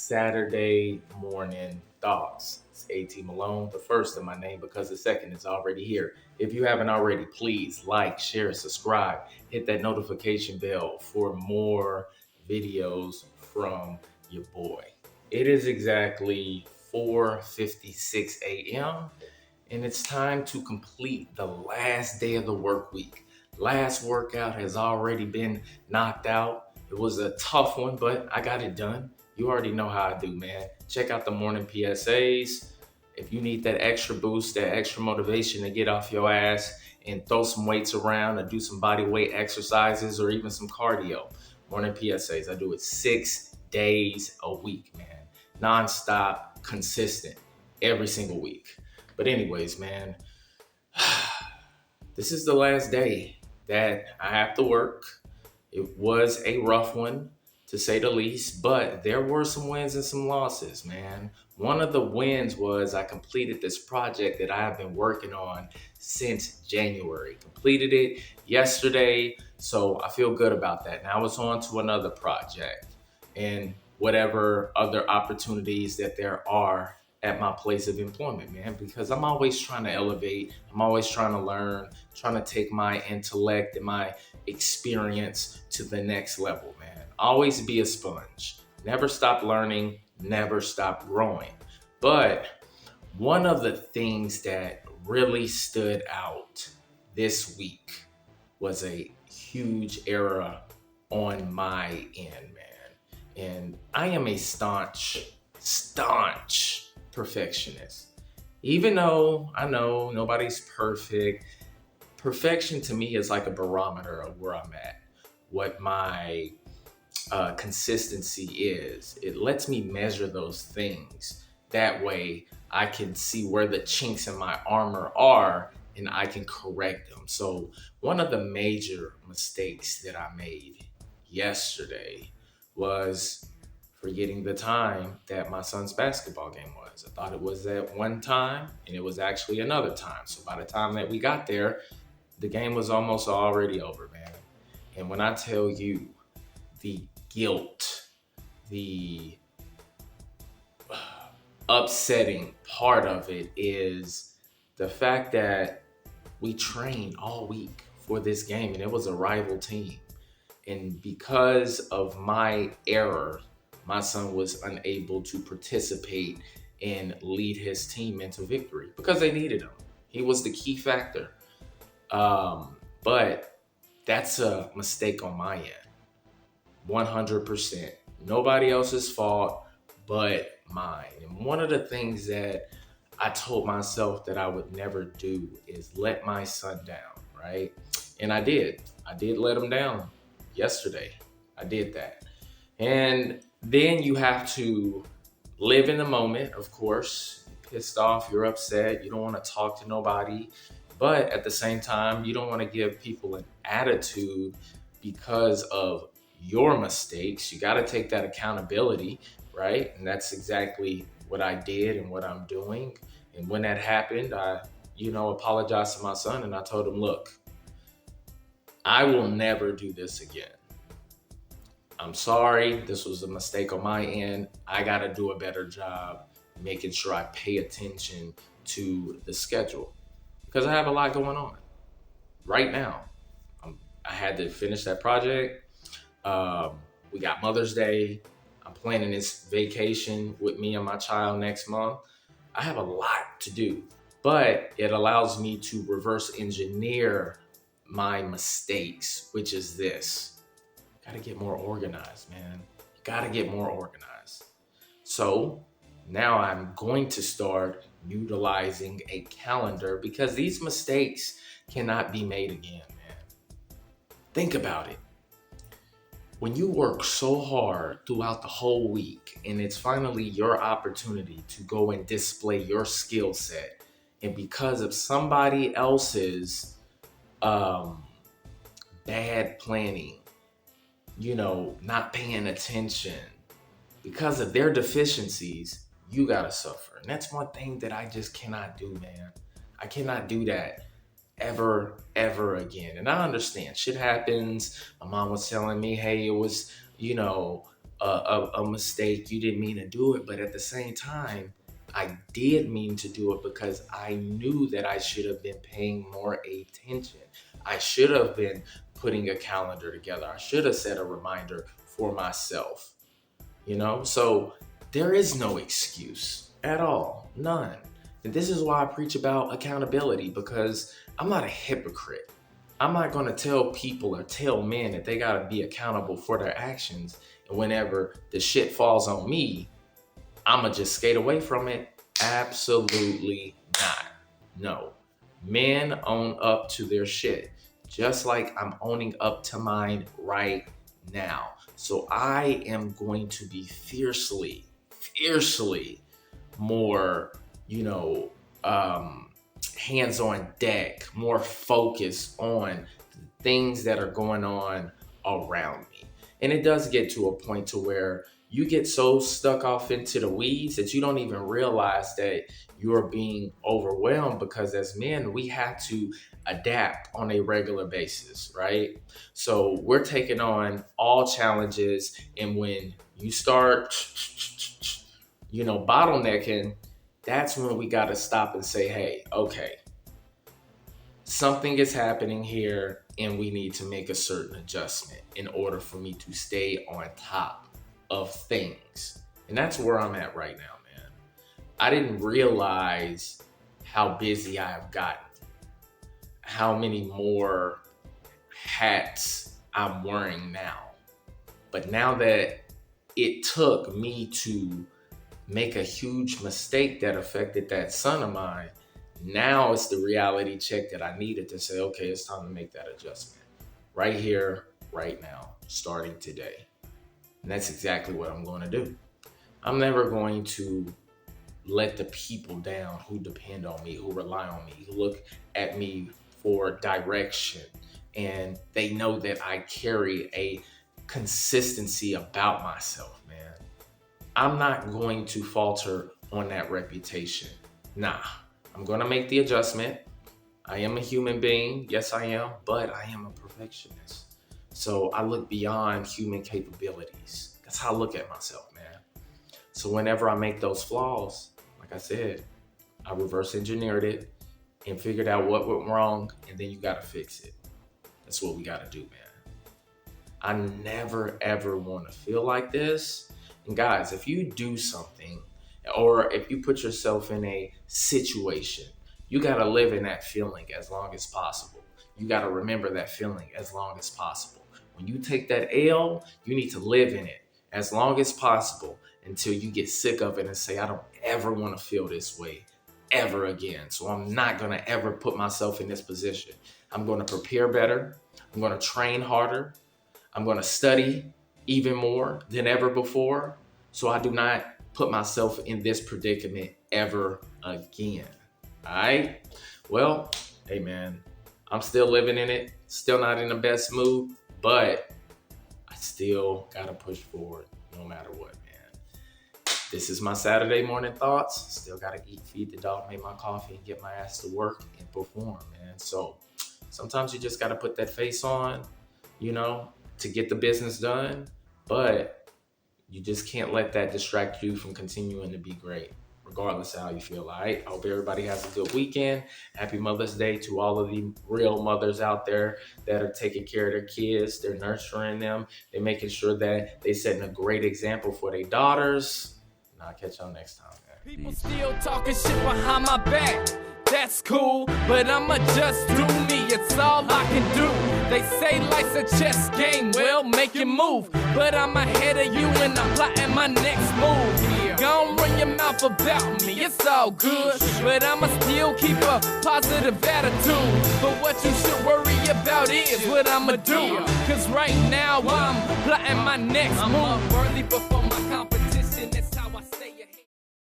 Saturday morning thoughts. It's AT Malone, the first in my name because the second is already here. If you haven't already, please like, share, subscribe, hit that notification bell for more videos from your boy. It is exactly 4:56 a.m. and it's time to complete the last day of the work week. Last workout has already been knocked out. It was a tough one, but I got it done. You already know how I do, man. Check out the morning PSAs. If you need that extra boost, that extra motivation to get off your ass and throw some weights around or do some body weight exercises or even some cardio, morning PSAs. I do it 6 days a week, man. Non-stop, consistent, every single week. But anyways, man, this is the last day that I have to work. It was a rough one, to say the least, but there were some wins and some losses, man. One of the wins was I completed this project that I have been working on since January. Completed it yesterday, so I feel good about that. Now it's on to another project and whatever other opportunities that there are at my place of employment, man, because I'm always trying to elevate. I'm always trying to learn, trying to take my intellect and my experience to the next level, man. Always be a sponge. Never stop learning, never stop growing. But one of the things that really stood out this week was a huge error on my end, man. And I am a staunch perfectionist. Even though I know nobody's perfect, perfection to me is like a barometer of where I'm at, what my consistency is. It lets me measure those things. That way I can see where the chinks in my armor are and I can correct them. So one of the major mistakes that I made yesterday was forgetting the time that my son's basketball game was. I thought it was at one time and it was actually another time. So by the time that we got there, the game was almost already over, man. And when I tell you the guilt, the upsetting part of it is the fact that we trained all week for this game and it was a rival team. And because of my error, my son was unable to participate and lead his team into victory because they needed him. He was the key factor. But that's a mistake on my end. 100%. Nobody else's fault but mine. And one of the things that I told myself that I would never do is let my son down, right? And I did. I did let him down yesterday. I did that. And then you have to live in the moment, of course. You're pissed off, you're upset, you don't want to talk to nobody. But at the same time, you don't want to give people an attitude because of your mistakes. You got to take that accountability, right? And that's exactly what I did and what I'm doing. And when that happened, I, apologized to my son and I told him, look, I will never do this again. I'm sorry. This was a mistake on my end. I got to do a better job making sure I pay attention to the schedule because I have a lot going on right now. I had to finish that project. We got Mother's Day. I'm planning this vacation with me and my child next month. I have a lot to do, but it allows me to reverse engineer my mistakes, which is this. Got to get more organized, man. You got to get more organized. So now I'm going to start utilizing a calendar because these mistakes cannot be made again, man. Think about it. When you work so hard throughout the whole week and it's finally your opportunity to go and display your skill set, and because of somebody else's bad planning, not paying attention, because of their deficiencies, you gotta suffer. And that's one thing that I just cannot do, man. I cannot do that ever again. And I understand shit happens. My mom was telling me, hey, it was, a mistake. You didn't mean to do it. But at the same time, I did mean to do it because I knew that I should have been paying more attention. I should have been putting a calendar together. I should have set a reminder for myself, So there is no excuse at all, none. And this is why I preach about accountability, because I'm not a hypocrite. I'm not going to tell people or tell men that they got to be accountable for their actions. And whenever the shit falls on me, I'm going to just skate away from it. Absolutely not. No. Men own up to their shit, just like I'm owning up to mine right now. So I am going to be fiercely more, hands on deck, more focused on things that are going on around me. And it does get to a point to where you get so stuck off into the weeds that you don't even realize that you're being overwhelmed, because as men, we have to adapt on a regular basis, right? So we're taking on all challenges. And when you start, bottlenecking, that's when we got to stop and say, hey, okay, something is happening here and we need to make a certain adjustment in order for me to stay on top of things. And that's where I'm at right now, man. I didn't realize how busy I have gotten, how many more hats I'm wearing now. But now that it took me to make a huge mistake that affected that son of mine, now it's the reality check that I needed to say, okay, it's time to make that adjustment right here, right now, starting today. And that's exactly what I'm going to do. I'm never going to let the people down who depend on me, who rely on me, who look at me for direction. And they know that I carry a consistency about myself, man. I'm not going to falter on that reputation. Nah, I'm going to make the adjustment. I am a human being. Yes, I am. But I am a perfectionist. So I look beyond human capabilities. That's how I look at myself, man. So whenever I make those flaws, like I said, I reverse engineered it and figured out what went wrong, and then you got to fix it. That's what we got to do, man. I never, ever want to feel like this. And guys, if you do something, or if you put yourself in a situation, you got to live in that feeling as long as possible. You got to remember that feeling as long as possible. When you take that L, you need to live in it as long as possible until you get sick of it and say, I don't ever want to feel this way ever again. So I'm not going to ever put myself in this position. I'm going to prepare better. I'm going to train harder. I'm going to study even more than ever before, so I do not put myself in this predicament ever again. All right? Well, hey man, I'm still living in it, still not in the best mood, but I still gotta push forward no matter what, man. This is my Saturday morning thoughts. Still gotta eat, feed the dog, make my coffee, and get my ass to work and perform, man. So sometimes you just gotta put that face on, to get the business done, but you just can't let that distract you from continuing to be great, regardless of how you feel. All right. I hope everybody has a good weekend. Happy Mother's Day to all of the real mothers out there that are taking care of their kids. They're nurturing them. They're making sure that they're setting a great example for their daughters. And I'll catch y'all next time, man. People still talking shit behind my back. That's cool, but I'ma just do me. It's all I can do. They say life's a chess game, well, make you move. But I'm ahead of you and I'm plotting my next move. Gon' run your mouth about me, it's all good. But I'ma still keep a positive attitude. But what you should worry about is what I'ma do. Cause right now I'm plotting my next move. I'm worthy before my competition.